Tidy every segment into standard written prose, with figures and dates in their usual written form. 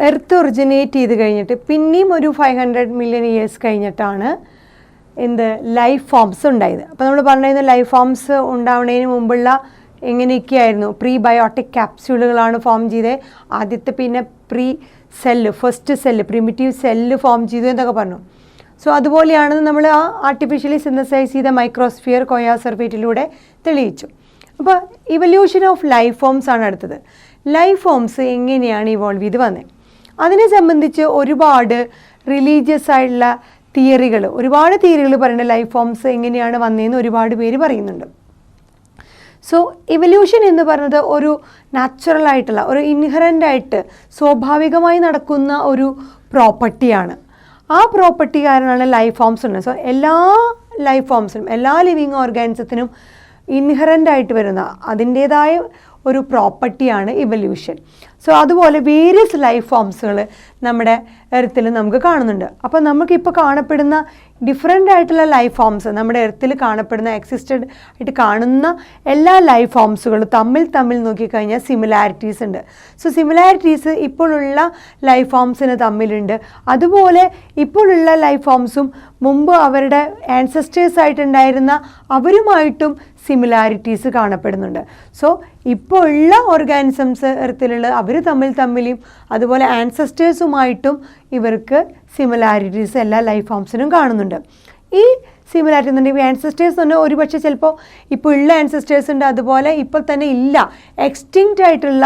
Earth originate ചെയ്ത് കഴിഞ്ഞിട്ട് പിന്നെയും ഒരു 500 മില്യൺ ഇയേഴ്സ് കഴിഞ്ഞിട്ടാണ് ലൈഫ് ഫോംസ് ഉണ്ടായത്. അപ്പോൾ നമ്മൾ പറഞ്ഞിരുന്ന ലൈഫ് ഫോംസ് ഉണ്ടാവുന്നതിന് മുമ്പുള്ള എങ്ങനെയൊക്കെയായിരുന്നു, പ്രീബയോട്ടിക് ക്യാപ്സ്യൂളുകളാണ് ഫോം ചെയ്തത്. ആദ്യത്തെ പിന്നെ first cell primitive cell form ചെയ്തു എന്നൊക്കെ പറഞ്ഞു. സോ അതുപോലെയാണെന്ന് നമ്മൾ ആ ആർട്ടിഫിഷ്യലി സിന്തസൈസ് ചെയ്ത മൈക്രോസ്ഫിയർ കൊയാസർഫേറ്റിലൂടെ തെളിയിച്ചു. അപ്പോൾ ഇവല്യൂഷൻ ഓഫ് ലൈഫ് ഫോംസ് ആണ് അടുത്തത്. ലൈഫ് ഫോംസ് എങ്ങനെയാണ് ഇവോൾവ് ചെയ്ത് വന്നത്, അതിനെ സംബന്ധിച്ച് ഒരുപാട് റിലീജിയസ് ആയിട്ടുള്ള ഒരുപാട് തിയറികൾ പറയുന്നുണ്ട്. ലൈഫ് ഫോംസ് എങ്ങനെയാണ് വന്നതെന്ന് ഒരുപാട് പേര് പറയുന്നുണ്ട്. സോ ഇവല്യൂഷൻ എന്ന് പറയുന്നത് ഒരു നാച്ചുറൽ ആയിട്ടുള്ള ഒരു ഇൻഹറൻ്റ് ആയിട്ട് സ്വാഭാവികമായി നടക്കുന്ന ഒരു പ്രോപ്പർട്ടിയാണ്. ആ പ്രോപ്പർട്ടി കാരണമാണ് ലൈഫ് ഫോംസ് ഉണ്ട്. സോ എല്ലാ ലൈഫ് ഫോംസിനും എല്ലാ ലിവിങ് ഓർഗാനിസത്തിനും ഇൻഹറൻ്റ് ആയിട്ട് വരുന്ന അതിൻ്റേതായ ഒരു പ്രോപ്പർട്ടിയാണ് ഇവല്യൂഷൻ. സോ അതുപോലെ വേരിയസ് ലൈഫ് ഫോംസുകൾ നമ്മുടെ എർത്തിൽ നമുക്ക് കാണുന്നുണ്ട്. അപ്പോൾ നമുക്കിപ്പോൾ കാണപ്പെടുന്ന ഡിഫറെൻ്റ് ആയിട്ടുള്ള ലൈഫ് ഫോംസ്, നമ്മുടെ എർത്തിൽ കാണപ്പെടുന്ന എക്സിസ്റ്റഡ് ആയിട്ട് കാണുന്ന എല്ലാ ലൈഫ് ഫോംസുകളും തമ്മിൽ നോക്കിക്കഴിഞ്ഞാൽ സിമിലാരിറ്റീസ് ഉണ്ട്. സോ സിമിലാരിറ്റീസ് ഇപ്പോഴുള്ള ലൈഫ് ഫോംസിന് തമ്മിലുണ്ട്. അതുപോലെ ഇപ്പോഴുള്ള ലൈഫ് ഫോംസും മുമ്പ് അവരുടെ ആൻസസ്റ്റേഴ്സ് ആയിട്ടുണ്ടായിരുന്ന അവരുമായിട്ടും സിമിലാരിറ്റീസ് കാണപ്പെടുന്നുണ്ട്. സോ ഇപ്പോൾ ഉള്ള ഓർഗാനിസംസ് എർത്തിലുള്ള അവർ തമ്മിലും അതുപോലെ ആൻസസ്റ്റേഴ്സുമായിട്ടും ഇവർക്ക് സിമിലാരിറ്റീസ് എല്ലാ ലൈഫ് ഫോംസിനും കാണുന്നുണ്ട്. ഈ സിമിലാരിറ്റി എന്നുണ്ടെങ്കിൽ ആൻസസ്റ്റേഴ്സ് തന്നെ ഒരുപക്ഷെ ചിലപ്പോൾ ഇപ്പോൾ ഉള്ള ആൻസസ്റ്റേഴ്സ് ഉണ്ട്, അതുപോലെ ഇപ്പോൾ തന്നെ ഇല്ല എക്സ്റ്റിങ്ക്റ്റ് ആയിട്ടുള്ള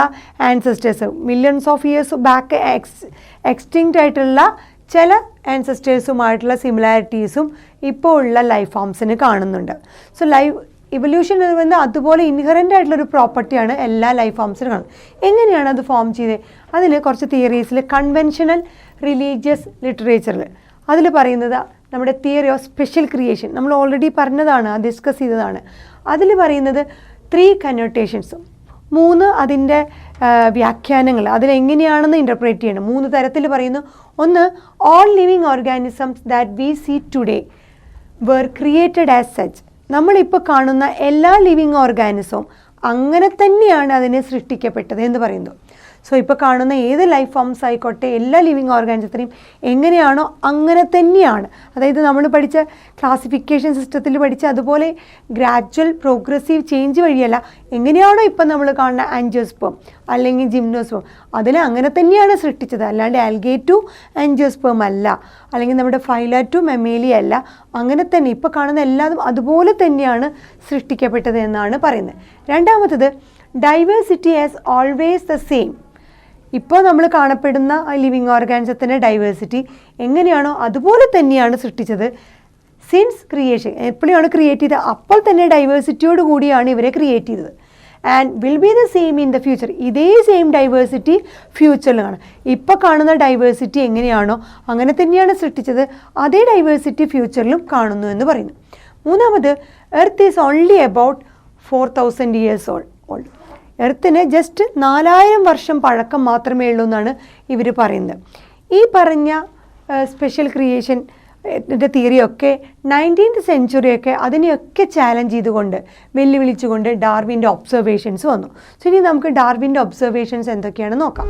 ancestors millions of years back extinct ആയിട്ടുള്ള ചില ആൻസസ്റ്റേഴ്സുമായിട്ടുള്ള സിമിലാരിറ്റീസും ഇപ്പോൾ ഉള്ള ലൈഫ് ഫോംസിന് കാണുന്നുണ്ട്. സോ ഇവല്യൂഷൻ എന്ന് പറയുന്നത് അതുപോലെ ഇൻഹറൻ്റ് ആയിട്ടുള്ളൊരു പ്രോപ്പർട്ടിയാണ് എല്ലാ ലൈഫ് ഫോംസിനും കാണുന്നത്. എങ്ങനെയാണ് അത് ഫോം ചെയ്തത്? അതിൽ കുറച്ച് തിയറീസിൽ കൺവെൻഷണൽ റിലീജിയസ് ലിറ്ററേച്ചറിൽ അതിൽ പറയുന്നത് നമ്മുടെ തിയറി ഓഫ് സ്പെഷ്യൽ ക്രിയേഷൻ നമ്മൾ ഓൾറെഡി പറഞ്ഞതാണ്, ഡിസ്കസ് ചെയ്തതാണ്. അതിൽ പറയുന്നത് 3 കന്നോട്ടേഷൻസ്, 3 അതിൻ്റെ വ്യാഖ്യാനങ്ങൾ അതിലെങ്ങനെയാണെന്ന് ഇൻ്റർപ്രേറ്റ് ചെയ്യണം. 3 തരത്തിൽ പറയുന്നു. ഒന്ന്, all living organisms that we see today were created as such. നമ്മളിപ്പോൾ കാണുന്ന എല്ലാ ലിവിങ് ഓർഗാനിസവും അങ്ങനെ തന്നെയാണ് അതിനെ സൃഷ്ടിക്കപ്പെട്ടത് എന്ന് പറയുന്നു. സോ ഇപ്പോൾ കാണുന്ന ഏത് ലൈഫ് ഫോംസ് ആയിക്കോട്ടെ എല്ലാ ലിവിങ് ഓർഗാനിസത്തിനെയും എങ്ങനെയാണോ അങ്ങനെ തന്നെയാണ്. അതായത് നമ്മൾ പഠിച്ച ക്ലാസിഫിക്കേഷൻ സിസ്റ്റത്തിൽ പഠിച്ച അതുപോലെ ഗ്രാജ്വൽ പ്രോഗ്രസീവ് ചേഞ്ച് വഴിയല്ല, എങ്ങനെയാണോ ഇപ്പം നമ്മൾ കാണുന്ന ആൻജിയോസ്പേം അല്ലെങ്കിൽ ജിംനോസ്പേം അതിനെ അങ്ങനെ തന്നെയാണ് സൃഷ്ടിച്ചത്. അല്ലാണ്ട് ആൽഗേ ടു ആൻജിയോസ്പേം അല്ല, അല്ലെങ്കിൽ നമ്മുടെ ഫൈല ടു മെമേലിയ അല്ല. അങ്ങനെ തന്നെ ഇപ്പോൾ കാണുന്ന എല്ലാതും അതുപോലെ തന്നെയാണ് സൃഷ്ടിക്കപ്പെട്ടത് എന്നാണ് പറയുന്നത്. രണ്ടാമത്തത്, diversity as always the same. ഇപ്പോൾ നമ്മൾ കാണപ്പെടുന്ന ലിവിങ് ഓർഗാനിസത്തിൻ്റെ ഡൈവേഴ്സിറ്റി എങ്ങനെയാണോ അതുപോലെ തന്നെയാണ് സൃഷ്ടിച്ചത്. സിൻസ് ക്രിയേഷൻ എപ്പോഴാണ് ക്രിയേറ്റ് ചെയ്തത്, അപ്പോൾ തന്നെ ഡൈവേഴ്സിറ്റിയോട് കൂടിയാണ് ഇവരെ ക്രിയേറ്റ് ചെയ്തത്. And will be the same in the future. ഇതേ സെയിം ഡൈവേഴ്സിറ്റി ഫ്യൂച്ചറിലാണ്. ഇപ്പോൾ കാണുന്ന ഡൈവേഴ്സിറ്റി എങ്ങനെയാണോ അങ്ങനെ തന്നെയാണ് സൃഷ്ടിച്ചത്, അതേ ഡൈവേഴ്സിറ്റി ഫ്യൂച്ചറിലും കാണുന്നു എന്ന് പറയുന്നു. മൂന്നാമത്, earth is only about 4000 years old. എർത്തിന് ജസ്റ്റ് 4000 വർഷം പഴക്കം മാത്രമേ ഉള്ളൂ എന്നാണ് ഇവർ പറയുന്നത്. ഈ പറഞ്ഞ സ്പെഷ്യൽ ക്രിയേഷൻ തിയറിയൊക്കെ 19th സെഞ്ച്വറിയൊക്കെ അതിനെയൊക്കെ ചാലഞ്ച് ചെയ്തുകൊണ്ട് വെല്ലുവിളിച്ചുകൊണ്ട് ഡാർവിൻ്റെ ഒബ്സർവേഷൻസ് വന്നു. സോ ഇനി നമുക്ക് ഡാർവിൻ്റെ ഒബ്സർവേഷൻസ് എന്തൊക്കെയാണെന്ന് നോക്കാം.